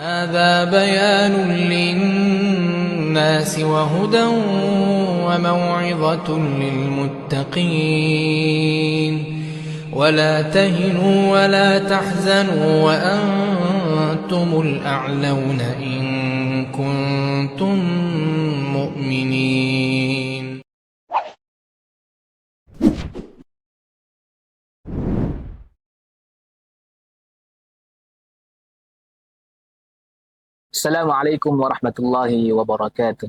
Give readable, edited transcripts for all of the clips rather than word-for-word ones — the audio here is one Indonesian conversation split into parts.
هذا بيان للناس وهدى وموعظة للمتقين ولا تهنوا ولا تحزنوا وأنتم الأعلون إن كنتم مؤمنين. Assalamualaikum warahmatullahi wabarakatuh.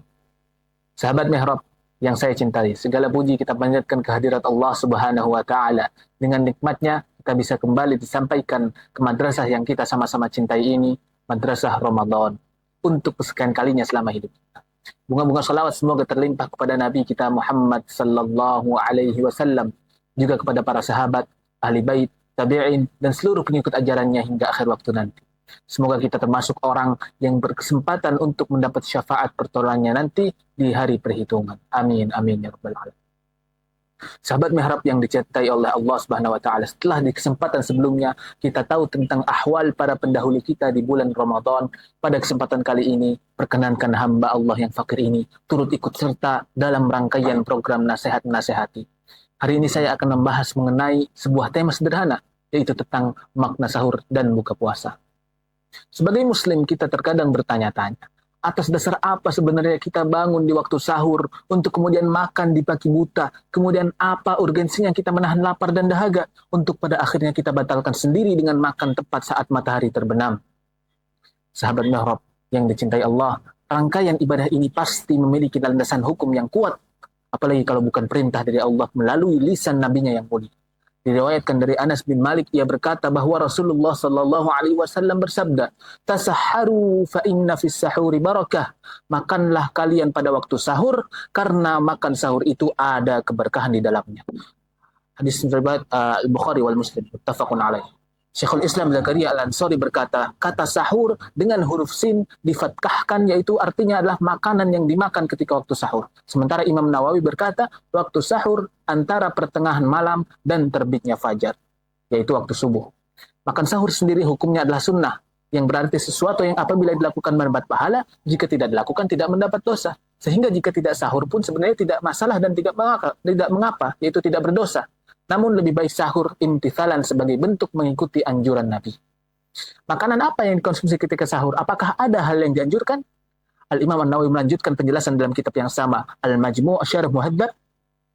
Sahabat Mihrab yang saya cintai, segala puji kita panjatkan kehadirat Allah Subhanahu wa taala. Dengan nikmatnya kita bisa kembali disampaikan ke madrasah yang kita sama-sama cintai ini, Madrasah Ramadan, untuk kesekian kalinya selama hidup kita. Bunga-bunga salawat semoga terlimpah kepada Nabi kita Muhammad sallallahu alaihi wasallam, juga kepada para sahabat, ahli bait, tabi'in, dan seluruh pengikut ajarannya hingga akhir waktu nanti. Semoga kita termasuk orang yang berkesempatan untuk mendapat syafaat pertolongannya nanti di hari perhitungan. Amin, amin, ya rabbal alamin. Sahabat Mihrab yang dicintai oleh Allah Subhanahu wa taala, setelah di kesempatan sebelumnya kita tahu tentang ahwal para pendahulu kita di bulan Ramadan, pada kesempatan kali ini perkenankan hamba Allah yang fakir ini turut ikut serta dalam rangkaian program nasihat menasehati. Hari ini saya akan membahas mengenai sebuah tema sederhana, yaitu tentang makna sahur dan buka puasa. Sebagai muslim kita terkadang bertanya-tanya, atas dasar apa sebenarnya kita bangun di waktu sahur untuk kemudian makan di pagi buta, kemudian apa urgensinya kita menahan lapar dan dahaga untuk pada akhirnya kita batalkan sendiri dengan makan tepat saat matahari terbenam. Sahabat Mihrab yang dicintai Allah, rangkaian ibadah ini pasti memiliki landasan hukum yang kuat, apalagi kalau bukan perintah dari Allah melalui lisan nabinya yang mulia. Diriwayatkan dari Anas bin Malik, ia berkata bahwa Rasulullah sallallahu alaihi wasallam bersabda, "Tasahharu fa inna fis sahuri barakah." Makanlah kalian pada waktu sahur karena makan sahur itu ada keberkahan di dalamnya. Hadis riwayat Al-Bukhari wal Muslim, muttafaqun alaih. Syekhul Islam Zakaria Al-Ansari berkata, kata sahur dengan huruf sin difathahkan, yaitu artinya adalah makanan yang dimakan ketika waktu sahur. Sementara Imam Nawawi berkata, waktu sahur antara pertengahan malam dan terbitnya fajar, yaitu waktu subuh. Makan sahur sendiri hukumnya adalah sunnah, yang berarti sesuatu yang apabila dilakukan mendapat pahala, jika tidak dilakukan tidak mendapat dosa. Sehingga jika tidak sahur pun sebenarnya tidak masalah dan tidak mengapa, yaitu tidak berdosa. Namun lebih baik sahur imtithalan sebagai bentuk mengikuti anjuran Nabi. Makanan apa yang dikonsumsi ketika sahur? Apakah ada hal yang dianjurkan? Al-Imam An-Nawawi melanjutkan penjelasan dalam kitab yang sama, Al-Majmu' Syarh Muhadzab.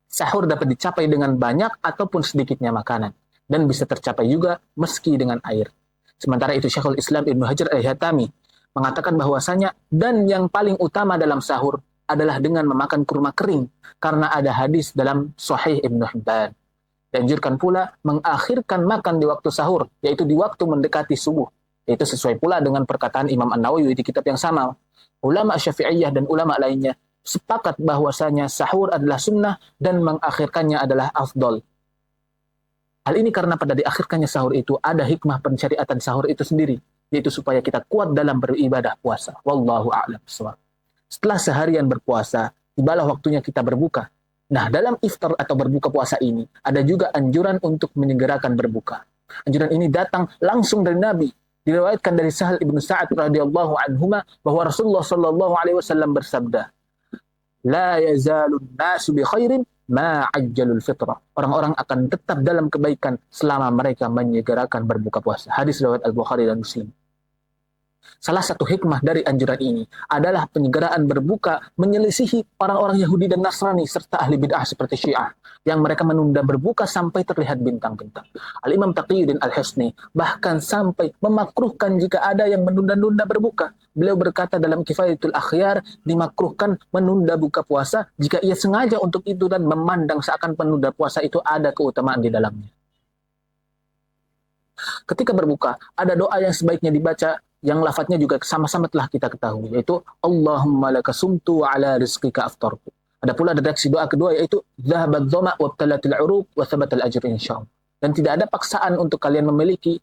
Sahur dapat dicapai dengan banyak ataupun sedikitnya makanan, dan bisa tercapai juga meski dengan air. Sementara itu Syekhul Islam Ibnu Hajar Al-Haytami mengatakan bahwasanya dan yang paling utama dalam sahur adalah dengan memakan kurma kering, karena ada hadis dalam Sahih Ibnu Hibban. Dianjurkan pula mengakhirkan makan di waktu sahur, yaitu di waktu mendekati subuh. Yaitu sesuai pula dengan perkataan Imam An-Nawawi di kitab yang sama. Ulama Syafi'iyah dan ulama lainnya sepakat bahwasanya sahur adalah sunnah dan mengakhirkannya adalah afdol. Hal ini karena pada diakhirkannya sahur itu ada hikmah pensyariatan sahur itu sendiri, yaitu supaya kita kuat dalam beribadah puasa. Wallahu a'lam bishawab. Setelah seharian berpuasa, tibalah waktunya kita berbuka. Nah, dalam iftar atau berbuka puasa ini, ada juga anjuran untuk menyegerakan berbuka. Anjuran ini datang langsung dari Nabi. Diriwayatkan dari Sahal ibnu Sa'ad radhiyallahu anhuma bahwa Rasulullah sallallahu alaihi wasallam bersabda, "La yazalun nasu bi khairin ma ajjalul fitrah." Orang-orang akan tetap dalam kebaikan selama mereka menyegerakan berbuka puasa. Hadis riwayat Al-Bukhari dan Muslim. Salah satu hikmah dari anjuran ini adalah penyegeraan berbuka menyelisihi orang-orang Yahudi dan Nasrani serta ahli bid'ah seperti Syiah yang mereka menunda berbuka sampai terlihat bintang-bintang. Al-Imam Taqiyuddin Al-Husni bahkan sampai memakruhkan jika ada yang menunda-nunda berbuka. Beliau berkata dalam Kifayatul Akhyar, dimakruhkan menunda buka puasa jika ia sengaja untuk itu dan memandang seakan penunda puasa itu ada keutamaan di dalamnya. Ketika berbuka, ada doa yang sebaiknya dibaca, yang lafadznya juga sama-sama telah kita ketahui, yaitu Allahumma laka sumtu wa ala rizqika aftartu. Ada pula redaksi doa kedua, yaitu dhahabat dhama' wa btalatil uruq wa thabatal ajr insyaallah. Dan tidak ada paksaan untuk kalian memilih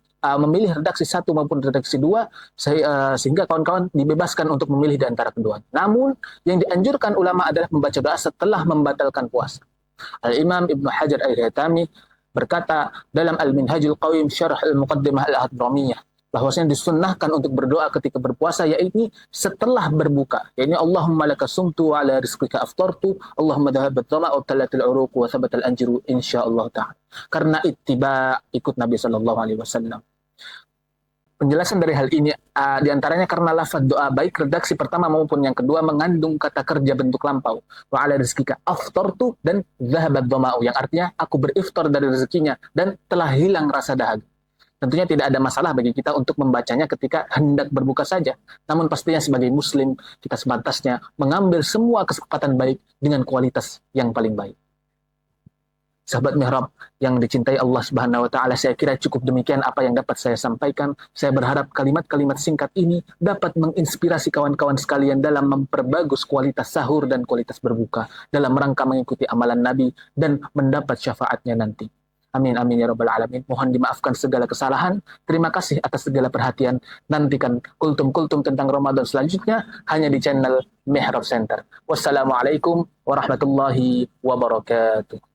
redaksi satu maupun redaksi dua, sehingga kawan-kawan dibebaskan untuk memilih di antara kedua. Namun yang dianjurkan ulama adalah membaca doa setelah membatalkan puasa. Al-Imam Ibnu Hajar Al-Haytami berkata dalam Al-Minhajul Qawim Syarh Al-Muqaddimah Al-Hadramiyah, bahwasanya disunnahkan untuk berdoa ketika berpuasa yaitu setelah berbuka. Yaitu Allahumma laka sumtu wa ala rizqika aftartu, Allahumma dhahabat dhama'u talatil uruq wa thabatal anjiru insyaallah ta'ala. Karena ittiba, ikut Nabi sallallahu alaihi wasallam. Penjelasan dari hal ini diantaranya karena lafaz doa baik redaksi pertama maupun yang kedua mengandung kata kerja bentuk lampau. Wa ala rizqika aftartu dan dhahabat dhama'u, yang artinya aku beriftar dari rezekinya dan telah hilang rasa dahaga. Tentunya tidak ada masalah bagi kita untuk membacanya ketika hendak berbuka saja. Namun pastinya sebagai muslim kita sebatasnya mengambil semua kesempatan baik dengan kualitas yang paling baik. Sahabat Mihrab yang dicintai Allah Subhanahu wa taala, saya kira cukup demikian apa yang dapat saya sampaikan. Saya berharap kalimat-kalimat singkat ini dapat menginspirasi kawan-kawan sekalian dalam memperbagus kualitas sahur dan kualitas berbuka dalam rangka mengikuti amalan Nabi dan mendapat syafaatnya nanti. Amin amin ya rabbal alamin. Mohon dimaafkan segala kesalahan. Terima kasih atas segala perhatian. Nantikan kultum-kultum tentang Ramadan selanjutnya hanya di channel Mihrab Center. Wassalamualaikum warahmatullahi wabarakatuh.